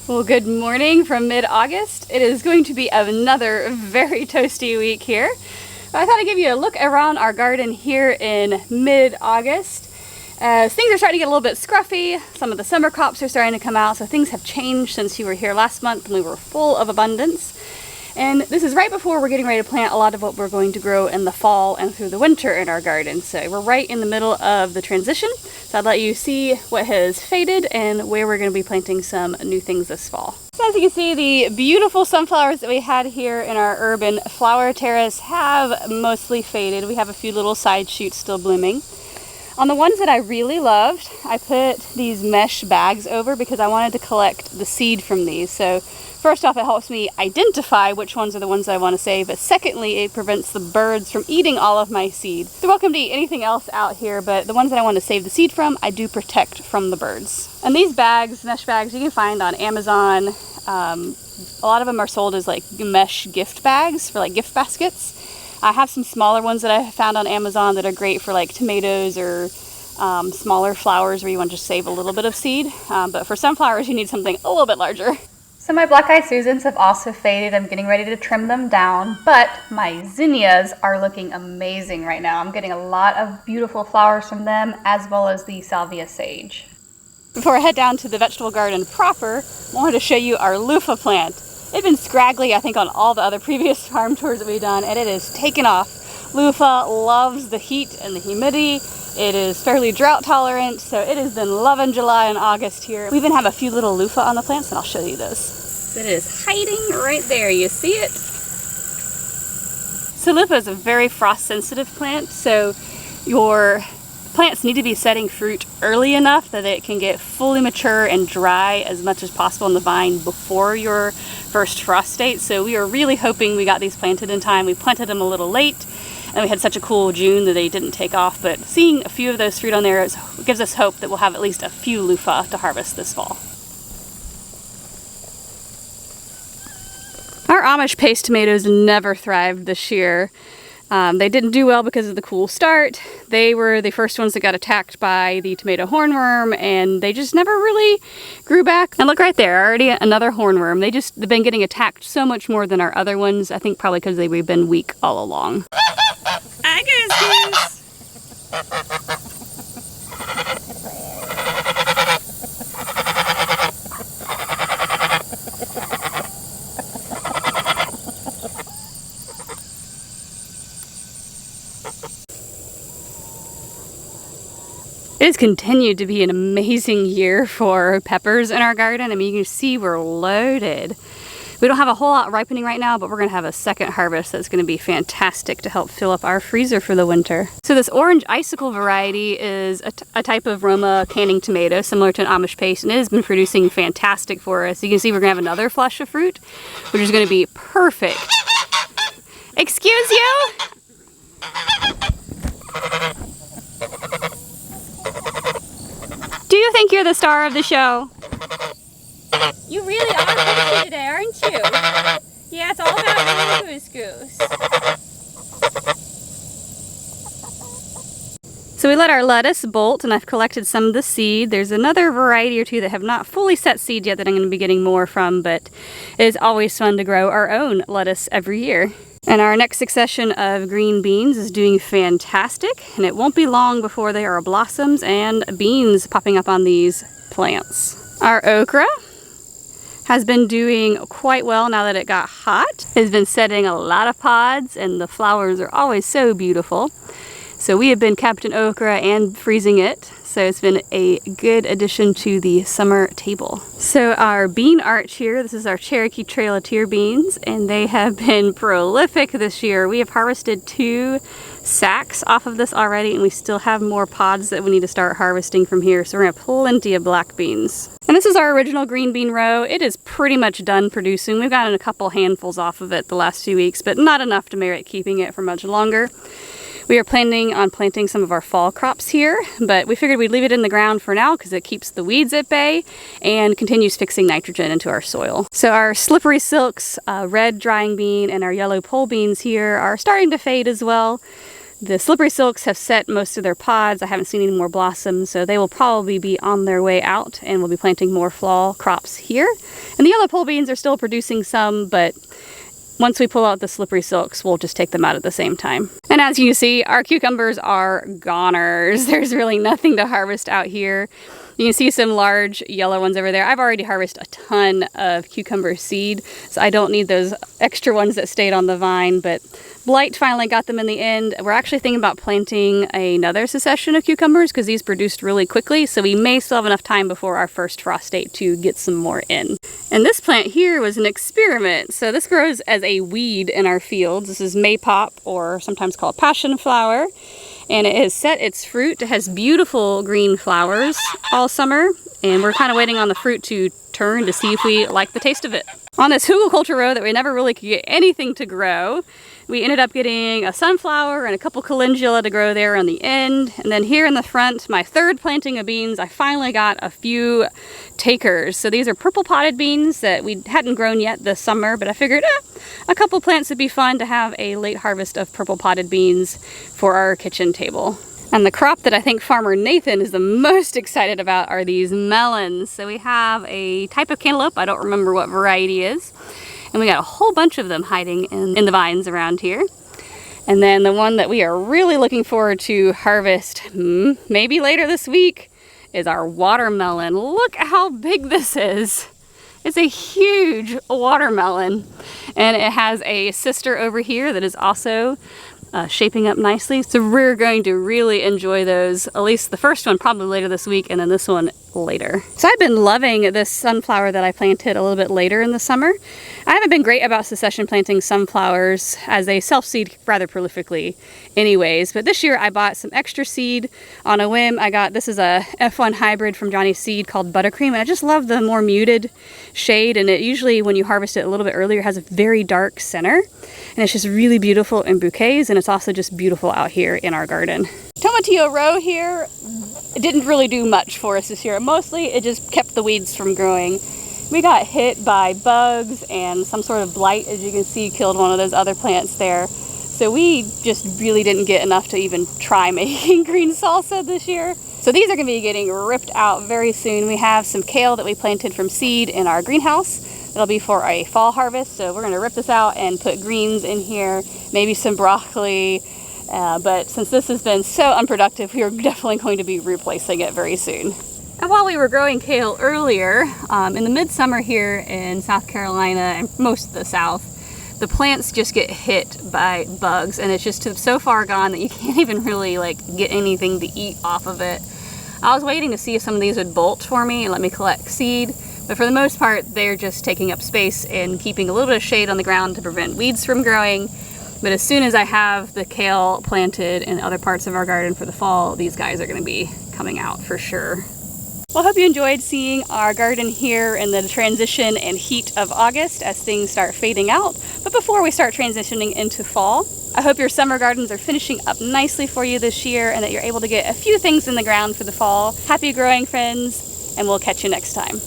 Well, good morning from mid-August. It is going to be another very toasty week here. I thought I'd give you a look around our garden here in mid-August. As things are starting to get a little bit scruffy, some of the summer crops are starting to come out, so things have changed since you were here last month when we were full of abundance. And this is right before we're getting ready to plant a lot of what we're going to grow in the fall and through the winter in our garden. So we're right in the middle of the transition. So I'd let you see what has faded and where we're going to be planting some new things this fall. So as you can see, the beautiful sunflowers that we had here in our urban flower terrace have mostly faded. We have a few little side shoots still blooming. On the ones that I really loved, I put these mesh bags over because I wanted to collect the seed from these. So first off, it helps me identify which ones are the ones that I want to save, but secondly, it prevents the birds from eating all of my seed. They're welcome to eat anything else out here, but the ones that I want to save the seed from, I do protect from the birds. And these bags, mesh bags, you can find on Amazon. A lot of them are sold as like mesh gift bags for like gift baskets. I have some smaller ones that I found on Amazon that are great for like tomatoes or smaller flowers where you want to just save a little bit of seed. But for sunflowers, you need something a little bit larger. So my black-eyed Susans have also faded. I'm getting ready to trim them down, but my zinnias are looking amazing right now. I'm getting a lot of beautiful flowers from them, as well as the salvia sage. Before I head down to the vegetable garden proper, I wanted to show you our loofah plant. It's been scraggly, I think, on all the other previous farm tours that we've done, and it has taken off. Loofah loves the heat and the humidity. It is fairly drought tolerant, so it has been loving July and August here. We even have a few little loofah on the plants, and I'll show you those. It is hiding right there, you see it? So loofah is a very frost sensitive plant, so your plants need to be setting fruit early enough that it can get fully mature and dry as much as possible on the vine before your first frost date. So we are really hoping we got these planted in time. We planted them a little late and we had such a cool June that they didn't take off, but seeing a few of those fruit on there gives us hope that we'll have at least a few loofah to harvest this fall. Our Amish paste tomatoes never thrived this year. They didn't do well because of the cool start. They were the first ones that got attacked by the tomato hornworm, and they just never really grew back. And look right there, already another hornworm. They've been getting attacked so much more than our other ones. I think probably because they've been weak all along. Hi, Goose Goose. It has continued to be an amazing year for peppers in our garden. I mean, you can see we're loaded. We don't have a whole lot ripening right now, but we're gonna have a second harvest that's gonna be fantastic to help fill up our freezer for the winter. So this orange icicle variety is a type of Roma canning tomato, similar to an Amish paste, and it has been producing fantastic for us. You can see we're gonna have another flush of fruit, which is gonna be perfect. Excuse you? Do you think you're the star of the show? You really are pretty today, aren't you? Yeah, it's all about you, Goose Goose. So we let our lettuce bolt, and I've collected some of the seed. There's another variety or two that have not fully set seed yet that I'm going to be getting more from, but it is always fun to grow our own lettuce every year. And our next succession of green beans is doing fantastic, and it won't be long before there are blossoms and beans popping up on these plants. Our okra has been doing quite well now that it got hot. It has been setting a lot of pods, and the flowers are always so beautiful. So we have been Captain Okra and freezing it. So it's been a good addition to the summer table. So our bean arch here, this is our Cherokee Trail of Tear beans, and they have been prolific this year. We have harvested 2 sacks off of this already, and we still have more pods that we need to start harvesting from here. So we're gonna have plenty of black beans. And this is our original green bean row. It is pretty much done producing. We've gotten a couple handfuls off of it the last few weeks, but not enough to merit keeping it for much longer. We are planning on planting some of our fall crops here, but we figured we'd leave it in the ground for now because it keeps the weeds at bay and continues fixing nitrogen into our soil. So our slippery silks, red drying bean, and our yellow pole beans here are starting to fade as well. The slippery silks have set most of their pods. I haven't seen any more blossoms, so they will probably be on their way out, and we'll be planting more fall crops here. And the yellow pole beans are still producing some, but once we pull out the slippery silks, we'll just take them out at the same time. And as you can see, our cucumbers are goners. There's really nothing to harvest out here. You can see some large yellow ones over there. I've already harvested a ton of cucumber seed, so I don't need those extra ones that stayed on the vine, but blight finally got them in the end. We're actually thinking about planting another succession of cucumbers because these produced really quickly, so we may still have enough time before our first frost date to get some more in. And this plant here was an experiment. So this grows as a weed in our fields. This is maypop, or sometimes called passion flower. And it has set its fruit. It has beautiful green flowers all summer, and we're kind of waiting on the fruit to turn to see if we like the taste of it. On this hugelkultur row that we never really could get anything to grow, we ended up getting a sunflower and a couple calendula to grow there on the end. And then here in the front, my third planting of beans, I finally got a few takers. So these are purple potted beans that we hadn't grown yet this summer, but I figured a couple plants would be fun to have a late harvest of purple potted beans for our kitchen table. And the crop that I think Farmer Nathan is the most excited about are these melons. So we have a type of cantaloupe, I don't remember what variety is, and we got a whole bunch of them hiding in the vines around here. And then the one that we are really looking forward to harvest, maybe later this week, is our watermelon. Look how big this is. It's a huge watermelon, and it has a sister over here that is also shaping up nicely. So we're going to really enjoy those, at least the first one probably later this week, and then this one later. So I've been loving this sunflower that I planted a little bit later in the summer. I haven't been great about succession planting sunflowers as they self-seed rather prolifically anyways, but this year I bought some extra seed on a whim. this is a F1 hybrid from Johnny's Seed called Buttercream, and I just love the more muted shade, and it usually, when you harvest it a little bit earlier, has a very dark center, and it's just really beautiful in bouquets, and it's also just beautiful out here in our garden. Tomatillo row here, it didn't really do much for us this year. Mostly it just kept the weeds from growing. We got hit by bugs and some sort of blight, as you can see, killed one of those other plants there. So we just really didn't get enough to even try making green salsa this year. So these are going to be getting ripped out very soon. We have some kale that we planted from seed in our greenhouse. It'll be for a fall harvest, so we're going to rip this out and put greens in here, maybe some broccoli. But since this has been so unproductive, we are definitely going to be replacing it very soon. And while we were growing kale earlier, in the midsummer here in South Carolina and most of the South, the plants just get hit by bugs, and it's just so far gone that you can't even really get anything to eat off of it. I was waiting to see if some of these would bolt for me and let me collect seed, but for the most part, they're just taking up space and keeping a little bit of shade on the ground to prevent weeds from growing. But as soon as I have the kale planted in other parts of our garden for the fall, these guys are going to be coming out for sure. Well, I hope you enjoyed seeing our garden here in the transition and heat of August as things start fading out. But before we start transitioning into fall, I hope your summer gardens are finishing up nicely for you this year and that you're able to get a few things in the ground for the fall. Happy growing, friends, and we'll catch you next time.